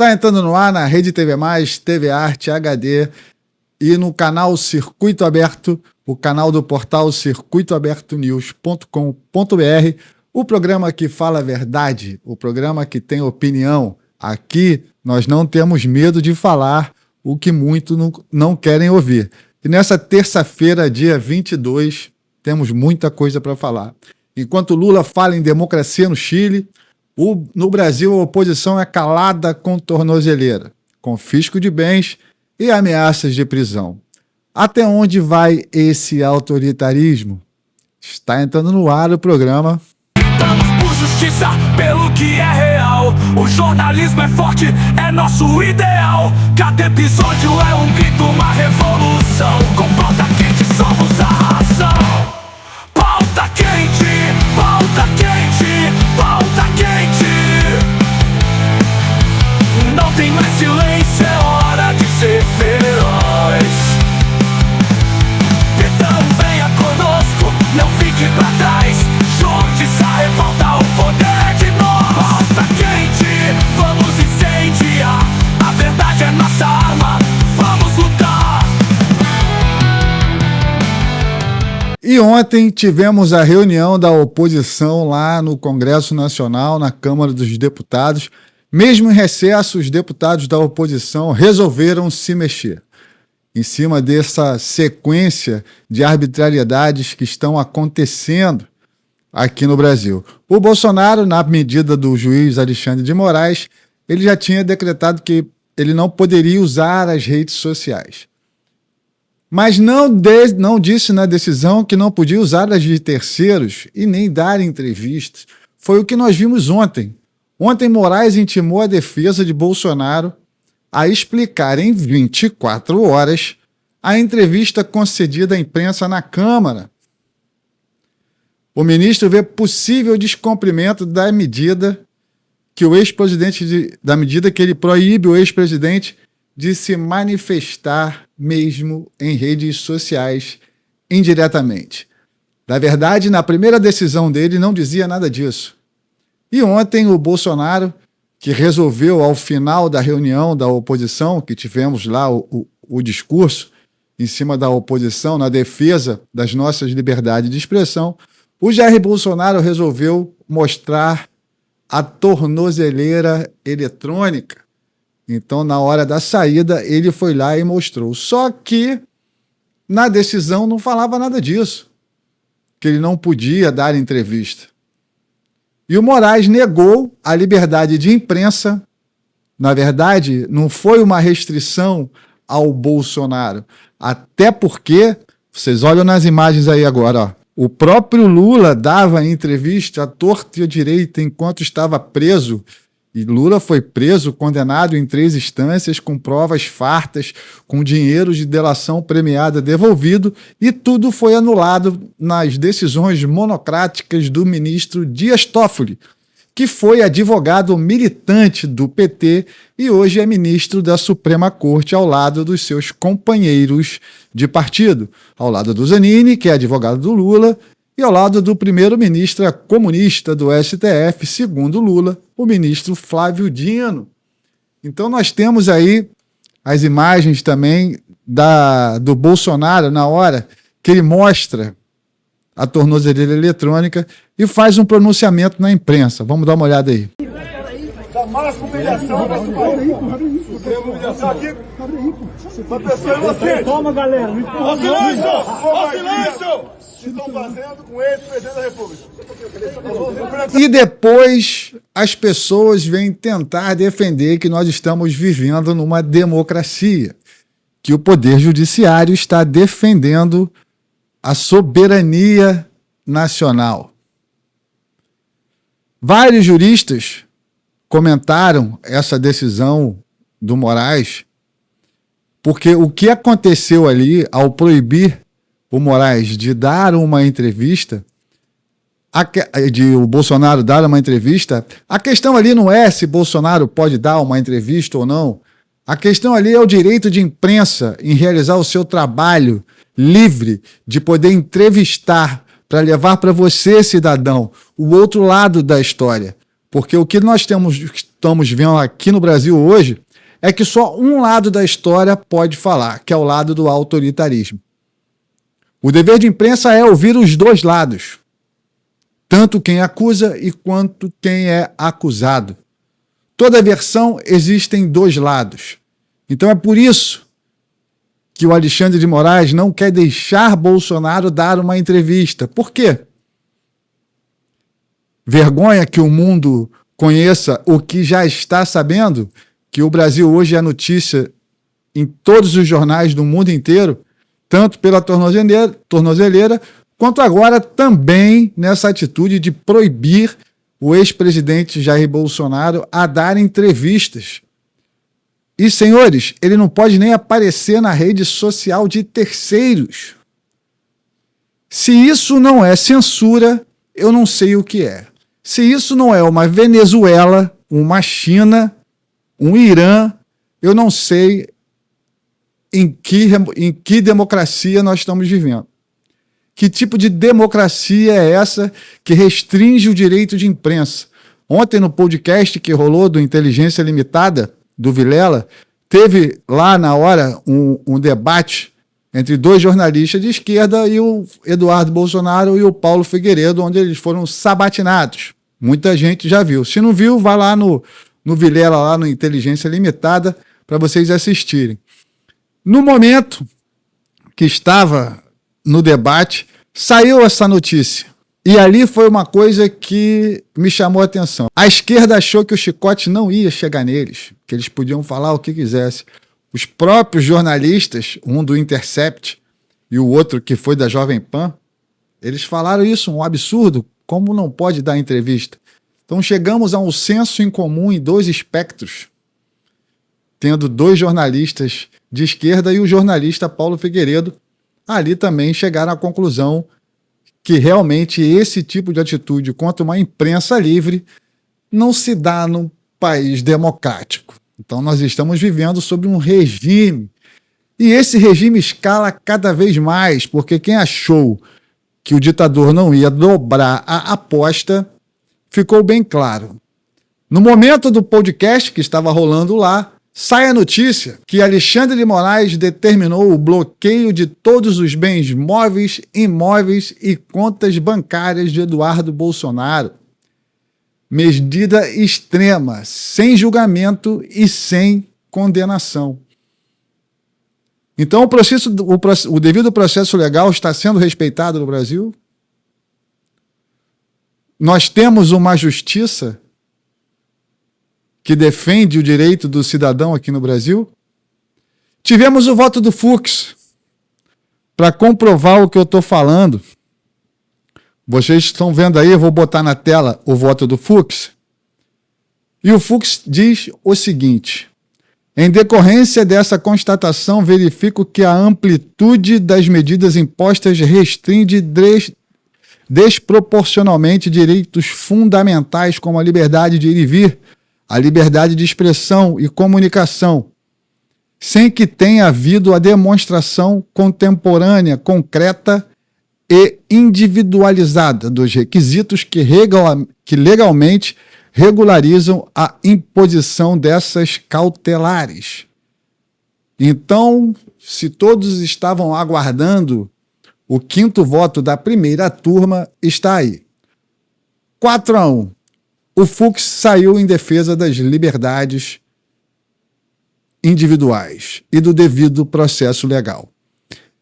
Está entrando no ar na Rede TV+, TV Arte HD e no canal Circuito Aberto, o canal do portal circuitoabertonews.com.br, o programa que fala a verdade, o programa que tem opinião. Aqui nós não temos medo de falar o que muitos não querem ouvir. E nessa terça-feira, dia 22, temos muita coisa para falar. Enquanto Lula fala em democracia no Chile, no Brasil a oposição é calada com tornozeleira, confisco de bens e ameaças de prisão. Até onde vai esse autoritarismo? Está entrando no ar o programa. Lutamos por justiça, pelo que é real. O jornalismo é forte, é nosso ideal. Cada episódio é um grito, uma revolução. Com pauta quente somos a razão. Pauta quente, pauta quente, pauta quente. Não tem mais silêncio, é hora de ser feroz. Então venha conosco, não fique pra trás. Justiça, revolta, o poder de nós. Pauta quente, vamos incendiar. A verdade é nossa arma, vamos lutar. E ontem tivemos a reunião da oposição lá no Congresso Nacional, na Câmara dos Deputados. Mesmo em recesso, os deputados da oposição resolveram se mexer em cima dessa sequência de arbitrariedades que estão acontecendo aqui no Brasil. O Bolsonaro, na medida do juiz Alexandre de Moraes, ele já tinha decretado que ele não poderia usar as redes sociais. Mas não disse na decisão que não podia usar as de terceiros e nem dar entrevistas. Foi o que nós vimos ontem. Ontem, Moraes intimou a defesa de Bolsonaro a explicar em 24 horas a entrevista concedida à imprensa na Câmara. O ministro vê possível descumprimento da medida que o ex-presidente, da medida que ele proíbe o ex-presidente de se manifestar mesmo em redes sociais indiretamente. Na verdade, na primeira decisão dele não dizia nada disso. E ontem o Bolsonaro, que resolveu ao final da reunião da oposição, que tivemos lá o discurso em cima da oposição, na defesa das nossas liberdades de expressão, o Jair Bolsonaro resolveu mostrar a tornozeleira eletrônica. Então, na hora da saída, ele foi lá e mostrou. Só que, na decisão, não falava nada disso, que ele não podia dar entrevista. E o Moraes negou a liberdade de imprensa. Na verdade, não foi uma restrição ao Bolsonaro. Até porque, vocês olham nas imagens aí agora, ó, o próprio Lula dava entrevista à torta e à direita enquanto estava preso. E Lula foi preso, condenado em 3 instâncias, com provas fartas, com dinheiro de delação premiada devolvido, e tudo foi anulado nas decisões monocráticas do ministro Dias Toffoli, que foi advogado militante do PT e hoje é ministro da Suprema Corte ao lado dos seus companheiros de partido, ao lado do Zanini, que é advogado do Lula, e ao lado do primeiro-ministro comunista do STF, segundo Lula, o ministro Flávio Dino. Então nós temos aí as imagens também do Bolsonaro na hora que ele mostra a tornozeleira eletrônica e faz um pronunciamento na imprensa. Vamos dar uma olhada aí. Da máxima humilhação da humilhação aqui. Uma pessoa inocente. Toma, galera. Ó silêncio! Ó silêncio! Estão fazendo com ele, presidente da República. E depois as pessoas vêm tentar defender que nós estamos vivendo numa democracia, que o Poder Judiciário está defendendo a soberania nacional. Vários juristas comentaram essa decisão do Moraes, porque o que aconteceu ali ao proibir o Moraes de dar uma entrevista, o Bolsonaro dar uma entrevista, a questão ali não é se Bolsonaro pode dar uma entrevista ou não. A questão ali é o direito de imprensa em realizar o seu trabalho livre, de poder entrevistar, para levar para você, cidadão, o outro lado da história. Porque o que nós estamos vendo aqui no Brasil hoje é que só um lado da história pode falar, que é o lado do autoritarismo. O dever de imprensa é ouvir os dois lados, tanto quem acusa e quanto quem é acusado. Toda versão existem dois lados. Então é por isso que o Alexandre de Moraes não quer deixar Bolsonaro dar uma entrevista. Por quê? Vergonha que o mundo conheça o que já está sabendo, que o Brasil hoje é notícia em todos os jornais do mundo inteiro, tanto pela tornozeleira, quanto agora também nessa atitude de proibir o ex-presidente Jair Bolsonaro a dar entrevistas. E, senhores, ele não pode nem aparecer na rede social de terceiros. Se isso não é censura, eu não sei o que é. Se isso não é uma Venezuela, uma China, um Irã, eu não sei em que democracia nós estamos vivendo. Que tipo de democracia é essa que restringe o direito de imprensa? Ontem, no podcast que rolou do Inteligência Limitada, do Vilela, teve lá na hora um debate entre dois jornalistas de esquerda e o Eduardo Bolsonaro e o Paulo Figueiredo, onde eles foram sabatinados. Muita gente já viu. Se não viu, vai lá no Vilela, lá no Inteligência Limitada, para vocês assistirem. No momento que estava no debate, saiu essa notícia. E ali foi uma coisa que me chamou a atenção. A esquerda achou que o chicote não ia chegar neles, que eles podiam falar o que quisessem. Os próprios jornalistas, um do Intercept e o outro que foi da Jovem Pan, eles falaram isso, um absurdo, como não pode dar entrevista? Então chegamos a um senso em comum em dois espectros, tendo dois jornalistas de esquerda e o jornalista Paulo Figueiredo, ali também chegaram à conclusão que realmente esse tipo de atitude contra uma imprensa livre não se dá num país democrático. Então nós estamos vivendo sob um regime, e esse regime escala cada vez mais, porque quem achou que o ditador não ia dobrar a aposta, ficou bem claro. No momento do podcast que estava rolando lá, sai a notícia que Alexandre de Moraes determinou o bloqueio de todos os bens móveis, imóveis e contas bancárias de Eduardo Bolsonaro. Medida extrema, sem julgamento e sem condenação. Então o devido processo legal está sendo respeitado no Brasil? Nós temos uma justiça que defende o direito do cidadão aqui no Brasil? Tivemos o voto do Fux. Para comprovar o que eu estou falando, vocês estão vendo aí, eu vou botar na tela o voto do Fux. E o Fux diz o seguinte: em decorrência dessa constatação, verifico que a amplitude das medidas impostas restringe desproporcionalmente direitos fundamentais como a liberdade de ir e vir, a liberdade de expressão e comunicação, sem que tenha havido a demonstração contemporânea, concreta e individualizada dos requisitos que legalmente regularizam a imposição dessas cautelares. Então, se todos estavam aguardando, o quinto voto da primeira turma está aí. 4-1. O Fux saiu em defesa das liberdades individuais e do devido processo legal.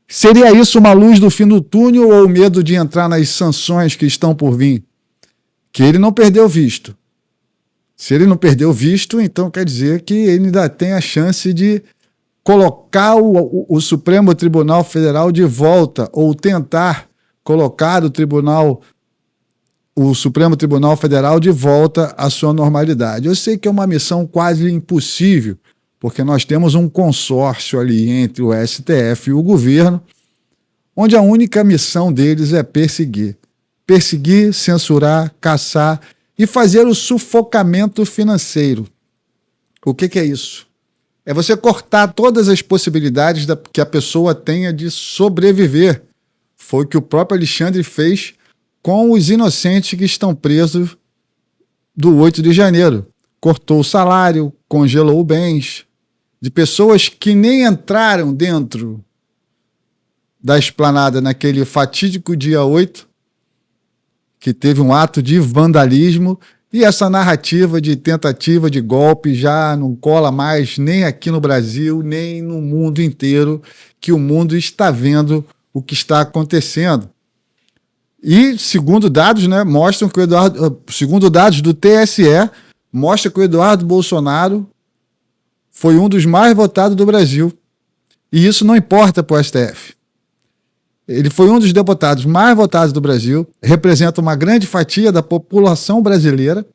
Seria isso uma luz do fim do túnel ou o medo de entrar nas sanções que estão por vir? Que ele não perdeu visto. Se ele não perdeu visto, então quer dizer que ele ainda tem a chance de colocar o Supremo Tribunal Federal de volta, ou tentar colocar o Supremo Tribunal Federal de volta à sua normalidade. Eu sei que é uma missão quase impossível, porque nós temos um consórcio ali entre o STF e o governo, onde a única missão deles é perseguir. Perseguir, censurar, caçar e fazer o sufocamento financeiro. O que é isso? É você cortar todas as possibilidades que a pessoa tenha de sobreviver. Foi o que o próprio Alexandre fez com os inocentes que estão presos do 8 de janeiro. cortou o salário, congelou bens, de pessoas que nem entraram dentro da esplanada naquele fatídico dia 8, que teve um ato de vandalismo, e essa narrativa de tentativa de golpe já não cola mais nem aqui no Brasil, nem no mundo inteiro, que o mundo está vendo o que está acontecendo. E, segundo dados, né, mostram que segundo dados do TSE, mostra que o Eduardo Bolsonaro foi um dos mais votados do Brasil. E isso não importa para o STF. Ele foi um dos deputados mais votados do Brasil, representa uma grande fatia da população brasileira.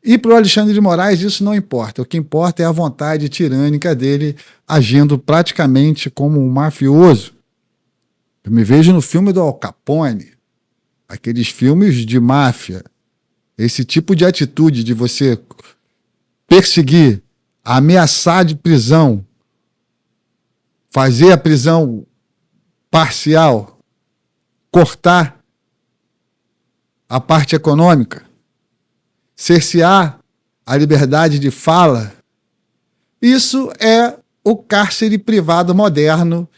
E para o Alexandre de Moraes isso não importa. O que importa é a vontade tirânica dele agindo praticamente como um mafioso. Eu me vejo no filme do Al Capone, aqueles filmes de máfia. Esse tipo de atitude de você perseguir, ameaçar de prisão, fazer a prisão parcial, cortar a parte econômica, cercear a liberdade de fala, isso é o cárcere privado moderno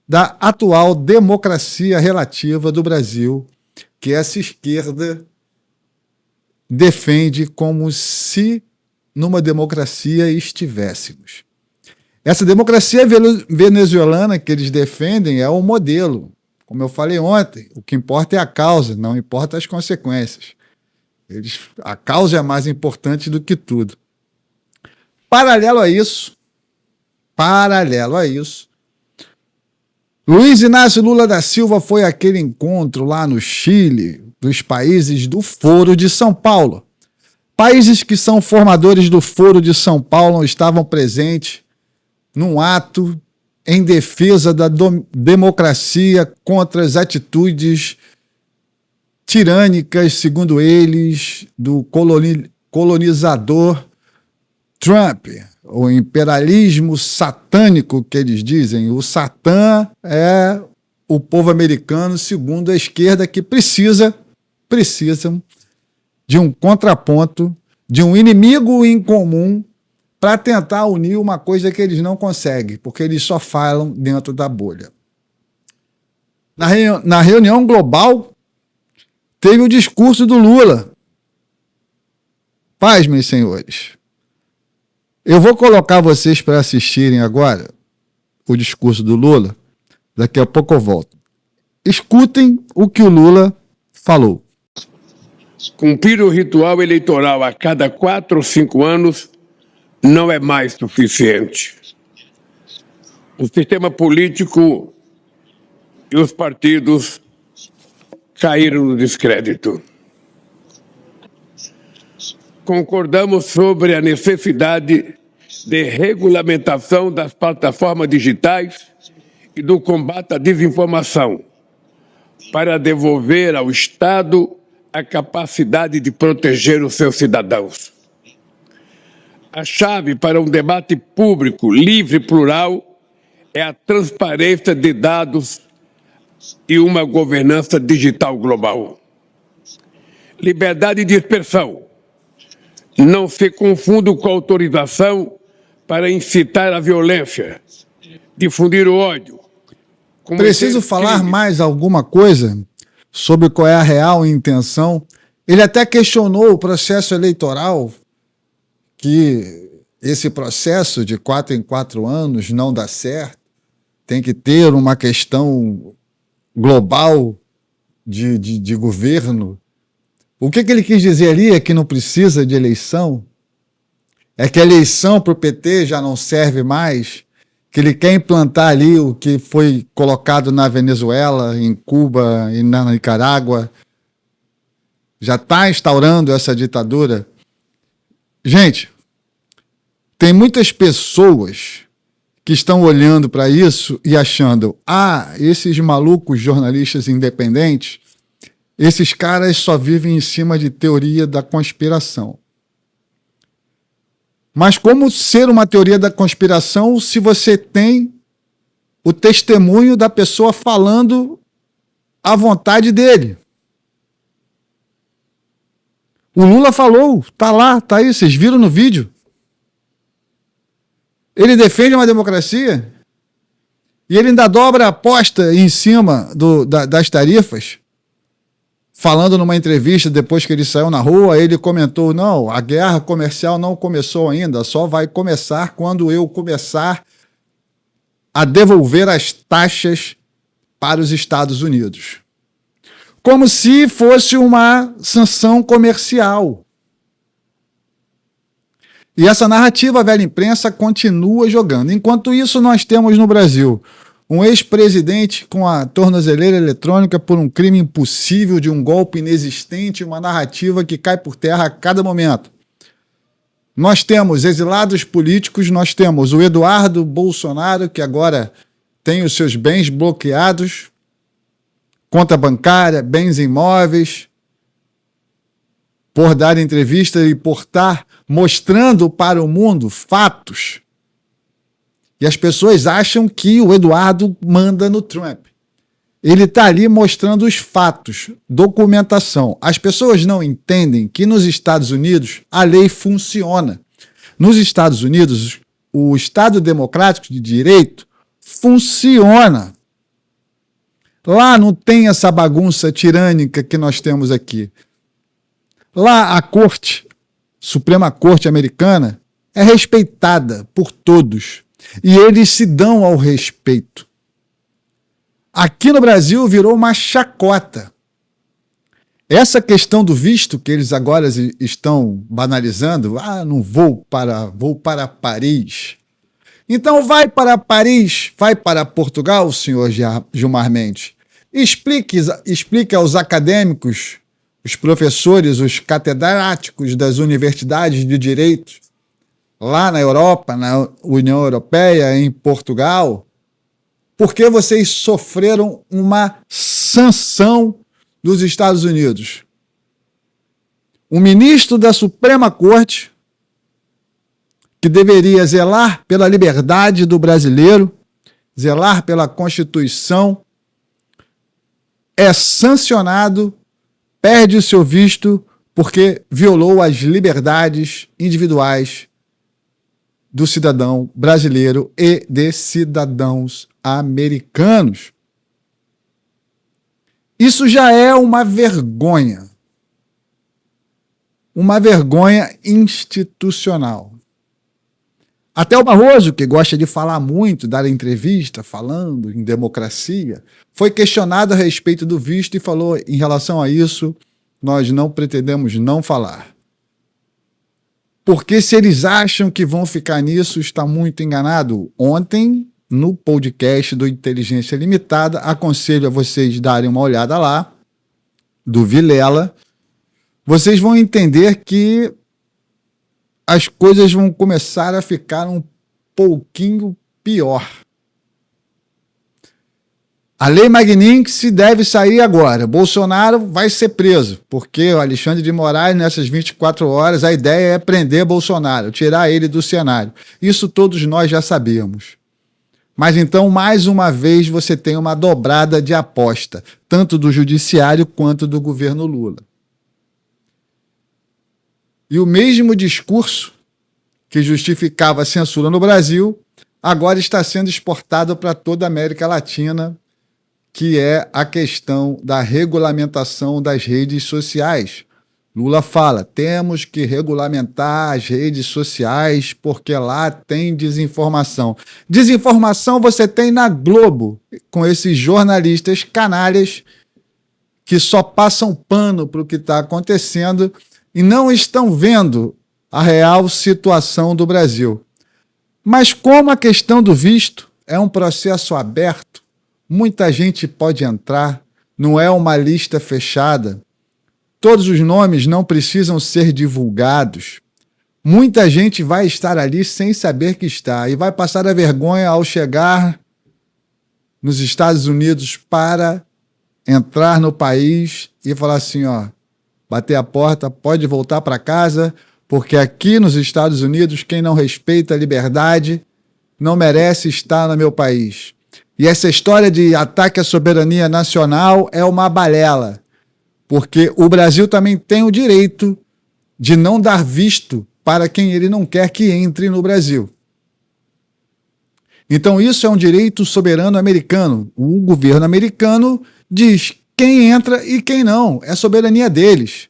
da atual democracia relativa do Brasil, que essa esquerda defende como se numa democracia estivéssemos. Essa democracia venezuelana que eles defendem é o modelo. Como eu falei ontem, o que importa é a causa, não importa as consequências. A causa é mais importante do que tudo. Paralelo a isso, Luiz Inácio Lula da Silva foi àquele encontro lá no Chile, dos países do Foro de São Paulo. Países que são formadores do Foro de São Paulo estavam presentes num ato em defesa da democracia contra as atitudes tirânicas, segundo eles, do colonizador Trump, o imperialismo satânico que eles dizem. O Satã é o povo americano, segundo a esquerda, que precisam de um contraponto, de um inimigo em comum para tentar unir uma coisa que eles não conseguem, porque eles só falam dentro da bolha. Na reunião global, teve o discurso do Lula. Paz, meus senhores. Eu vou colocar vocês para assistirem agora o discurso do Lula. Daqui a pouco eu volto. Escutem o que o Lula falou. Cumprir o ritual eleitoral a cada 4 ou 5 anos não é mais suficiente. O sistema político e os partidos caíram no descrédito. Concordamos sobre a necessidade de regulamentação das plataformas digitais e do combate à desinformação, para devolver ao Estado a capacidade de proteger os seus cidadãos. A chave para um debate público livre e plural é a transparência de dados e uma governança digital global. Liberdade de expressão. Não se confunda com autorização para incitar a violência, difundir o ódio. Preciso falar mais alguma coisa sobre qual é a real intenção? Ele até questionou o processo eleitoral, que esse processo de 4 em 4 anos não dá certo, tem que ter uma questão global de governo. O que ele quis dizer ali é que não precisa de eleição, é que a eleição para o PT já não serve mais, que ele quer implantar ali o que foi colocado na Venezuela, em Cuba e na Nicarágua, já está instaurando essa ditadura. Gente, tem muitas pessoas que estão olhando para isso e achando, esses malucos jornalistas independentes, esses caras só vivem em cima de teoria da conspiração. Mas como ser uma teoria da conspiração se você tem o testemunho da pessoa falando à vontade dele? O Lula falou, tá lá, tá aí, vocês viram no vídeo. Ele defende uma democracia e ele ainda dobra a aposta em cima das tarifas. Falando numa entrevista, depois que ele saiu na rua, ele comentou, não, a guerra comercial não começou ainda, só vai começar quando eu começar a devolver as taxas para os Estados Unidos. Como se fosse uma sanção comercial. E essa narrativa, a velha imprensa, continua jogando. Enquanto isso, nós temos no Brasil um ex-presidente com a tornozeleira eletrônica por um crime impossível, de um golpe inexistente, uma narrativa que cai por terra a cada momento. Nós temos exilados políticos, nós temos o Eduardo Bolsonaro, que agora tem os seus bens bloqueados, conta bancária, bens imóveis, por dar entrevista e por estar mostrando para o mundo fatos. E as pessoas acham que o Eduardo manda no Trump. Ele está ali mostrando os fatos, documentação. As pessoas não entendem que nos Estados Unidos a lei funciona. Nos Estados Unidos, o Estado Democrático de Direito funciona. Lá não tem essa bagunça tirânica que nós temos aqui. Lá a Corte, Suprema Corte Americana, é respeitada por todos. E eles se dão ao respeito. Aqui no Brasil virou uma chacota. Essa questão do visto que eles agora estão banalizando, não vou para Paris. Então vai para Paris, vai para Portugal, senhor Gilmar Mendes. Explique aos acadêmicos, os professores, os catedráticos das universidades de direito, lá na Europa, na União Europeia, em Portugal, porque vocês sofreram uma sanção dos Estados Unidos. O ministro da Suprema Corte, que deveria zelar pela liberdade do brasileiro, zelar pela Constituição, é sancionado, perde o seu visto porque violou as liberdades individuais do cidadão brasileiro e de cidadãos americanos. Isso já é uma vergonha institucional. Até o Barroso, que gosta de falar muito, dar entrevista falando em democracia, foi questionado a respeito do visto e falou, em relação a isso, nós não pretendemos não falar. Porque se eles acham que vão ficar nisso, está muito enganado. Ontem, no podcast do Inteligência Limitada, aconselho a vocês darem uma olhada lá, do Vilela, vocês vão entender que as coisas vão começar a ficar um pouquinho pior. A Lei Magnitsky deve sair agora. Bolsonaro vai ser preso, porque o Alexandre de Moraes, nessas 24 horas, a ideia é prender Bolsonaro, tirar ele do cenário. Isso todos nós já sabíamos. Mas então, mais uma vez, você tem uma dobrada de aposta, tanto do judiciário quanto do governo Lula. E o mesmo discurso que justificava a censura no Brasil, agora está sendo exportado para toda a América Latina, que é a questão da regulamentação das redes sociais. Lula fala, temos que regulamentar as redes sociais porque lá tem desinformação. Desinformação você tem na Globo, com esses jornalistas canalhas que só passam pano para o que está acontecendo e não estão vendo a real situação do Brasil. Mas como a questão do visto é um processo aberto, muita gente pode entrar, não é uma lista fechada, todos os nomes não precisam ser divulgados. Muita gente vai estar ali sem saber que está e vai passar a vergonha ao chegar nos Estados Unidos para entrar no país e falar assim, ó, bater a porta, pode voltar para casa, porque aqui nos Estados Unidos quem não respeita a liberdade não merece estar no meu país. E essa história de ataque à soberania nacional é uma balela, porque o Brasil também tem o direito de não dar visto para quem ele não quer que entre no Brasil. Então isso é um direito soberano americano. O governo americano diz quem entra e quem não. É soberania deles.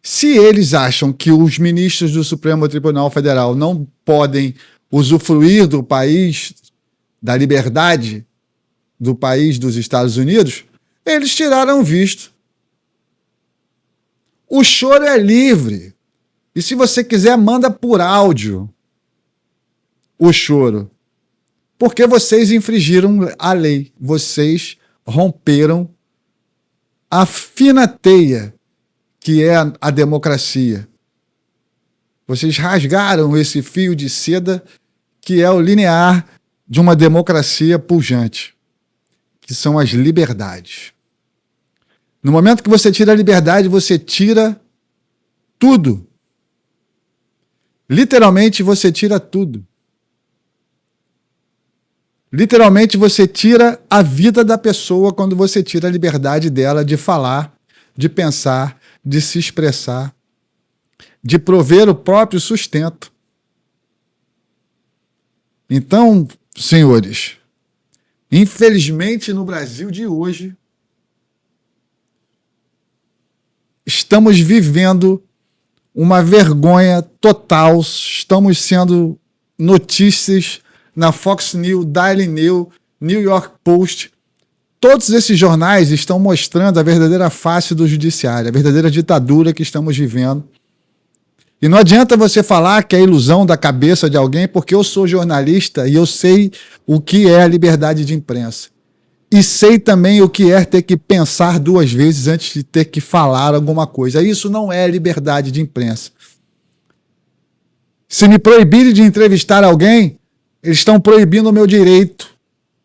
Se eles acham que os ministros do Supremo Tribunal Federal não podem usufruir do país, da liberdade do país dos Estados Unidos, eles tiraram o visto. O choro é livre. E se você quiser, manda por áudio o choro. Porque vocês infringiram a lei. Vocês romperam a fina teia que é a democracia. Vocês rasgaram esse fio de seda que é o linear de uma democracia pujante, que são as liberdades. No momento que você tira a liberdade, você tira tudo. Literalmente, você tira tudo. Literalmente, você tira a vida da pessoa quando você tira a liberdade dela de falar, de pensar, de se expressar, de prover o próprio sustento. Então, senhores, infelizmente no Brasil de hoje, estamos vivendo uma vergonha total, estamos sendo notícias na Fox News, Daily News, New York Post. Todos esses jornais estão mostrando a verdadeira face do judiciário, a verdadeira ditadura que estamos vivendo. E não adianta você falar que é ilusão da cabeça de alguém, porque eu sou jornalista e eu sei o que é a liberdade de imprensa. E sei também o que é ter que pensar duas vezes antes de ter que falar alguma coisa. Isso não é liberdade de imprensa. Se me proibirem de entrevistar alguém, eles estão proibindo o meu direito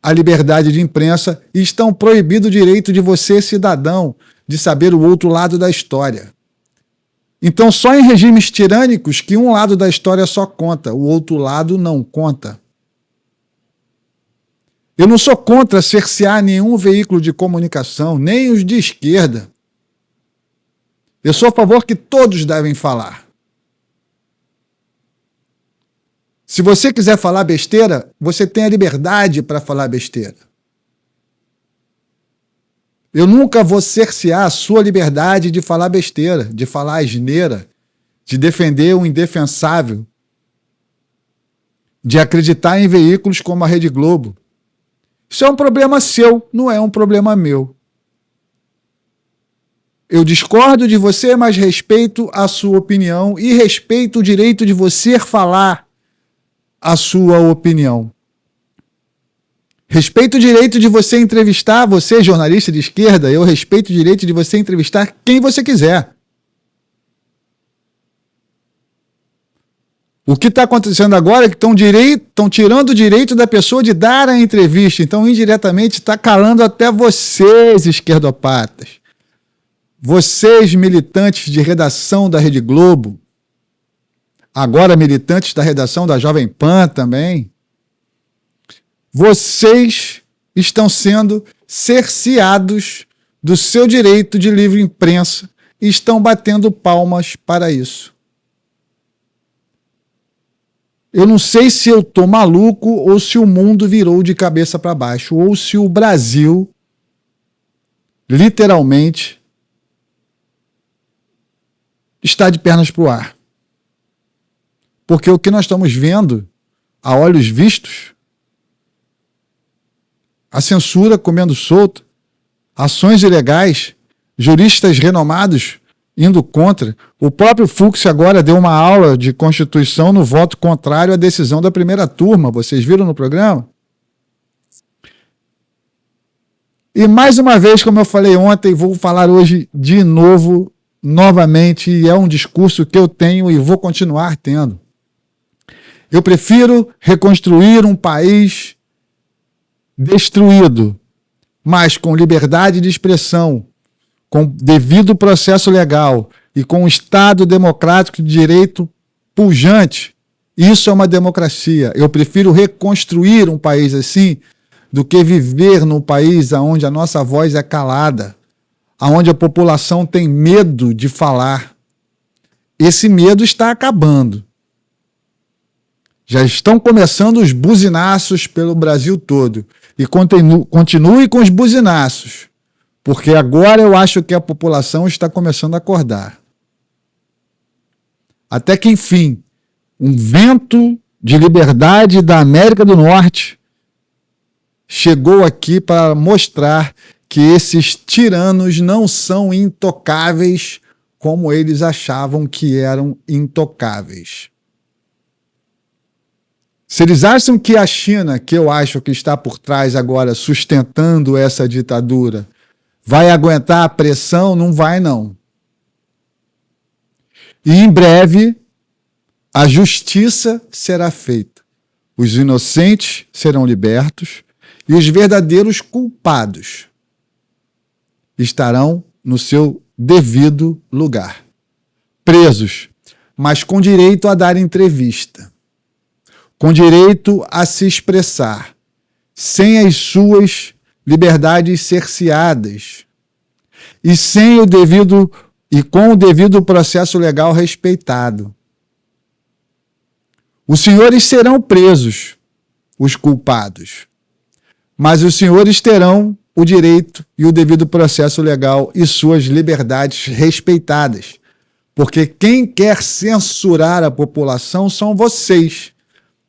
à liberdade de imprensa e estão proibindo o direito de você, cidadão, de saber o outro lado da história. Então, só em regimes tirânicos que um lado da história só conta, o outro lado não conta. Eu não sou contra cercear nenhum veículo de comunicação, nem os de esquerda. Eu sou a favor que todos devem falar. Se você quiser falar besteira, você tem a liberdade para falar besteira. Eu nunca vou cercear a sua liberdade de falar besteira, de falar asneira, de defender o indefensável, de acreditar em veículos como a Rede Globo. Isso é um problema seu, não é um problema meu. Eu discordo de você, mas respeito a sua opinião e respeito o direito de você falar a sua opinião. Respeito o direito de você entrevistar, você jornalista de esquerda, eu respeito o direito de você entrevistar quem você quiser. O que está acontecendo agora é que estão tirando o direito da pessoa de dar a entrevista, então indiretamente está calando até vocês, esquerdopatas. Vocês, militantes de redação da Rede Globo, agora militantes da redação da Jovem Pan também, vocês estão sendo cerceados do seu direito de livre imprensa e estão batendo palmas para isso. Eu não sei se eu estou maluco ou se o mundo virou de cabeça para baixo, ou se o Brasil, literalmente, está de pernas para o ar. Porque o que nós estamos vendo, a olhos vistos, a censura comendo solto, ações ilegais, juristas renomados indo contra. O próprio Fux agora deu uma aula de Constituição no voto contrário à decisão da primeira turma. Vocês viram no programa? E mais uma vez, como eu falei ontem, vou falar hoje de novo, novamente, e é um discurso que eu tenho e vou continuar tendo. Eu prefiro reconstruir um país destruído, mas com liberdade de expressão, com devido processo legal e com um Estado democrático de direito pujante. Isso é uma democracia. Eu prefiro reconstruir um país assim do que viver num país onde a nossa voz é calada, onde a população tem medo de falar. esse medo está acabando. Já estão começando os buzinaços pelo Brasil todo. E continue com os buzinaços, porque agora eu acho que a população está começando a acordar. Até que, enfim, um vento de liberdade da América do Norte chegou aqui para mostrar que esses tiranos não são intocáveis como eles achavam que eram intocáveis. Se eles acham que a China, que eu acho que está por trás agora sustentando essa ditadura, vai aguentar a pressão, não vai não. E em breve a justiça será feita. Os inocentes serão libertos e os verdadeiros culpados estarão no seu devido lugar. Presos, mas com direito a dar entrevista, com direito a se expressar, sem as suas liberdades cerceadas e com o devido processo legal respeitado. Os senhores serão presos, os culpados, mas os senhores terão o direito e o devido processo legal e suas liberdades respeitadas, porque quem quer censurar a população são vocês,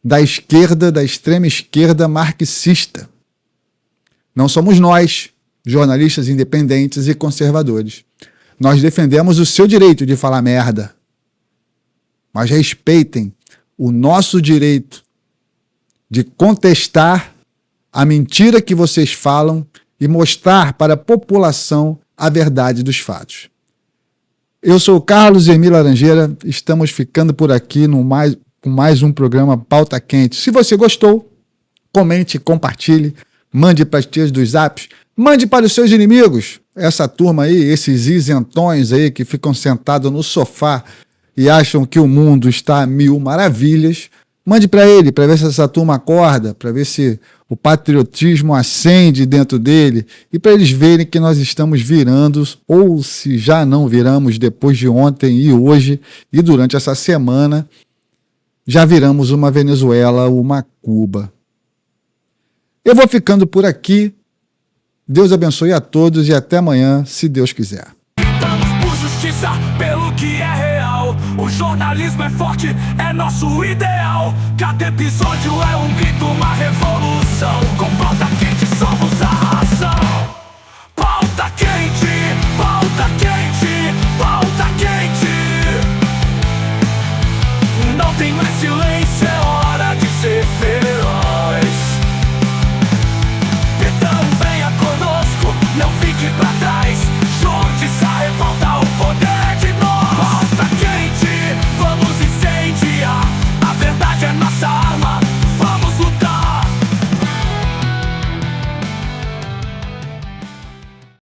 da esquerda, da extrema esquerda marxista. Não somos nós, jornalistas independentes e conservadores. Nós defendemos o seu direito de falar merda, mas respeitem o nosso direito de contestar a mentira que vocês falam e mostrar para a população a verdade dos fatos. Eu sou o Carlos Emir Laranjeira, estamos ficando por aqui com mais um programa Pauta Quente. Se você gostou, comente, compartilhe, mande para as tias dos zaps, mande para os seus inimigos, essa turma aí, esses isentões aí que ficam sentados no sofá e acham que o mundo está a mil maravilhas. Mande para ele, para ver se essa turma acorda, para ver se o patriotismo acende dentro dele e para eles verem que nós estamos virando, ou se já não viramos depois de ontem e hoje e durante essa semana, já viramos uma Venezuela, uma Cuba. Eu vou ficando por aqui. Deus abençoe a todos e até amanhã, se Deus quiser. Lutamos por justiça, pelo que é real. O jornalismo é forte, é nosso ideal. Cada episódio é um grito, uma revolução. Com pauta quente somos a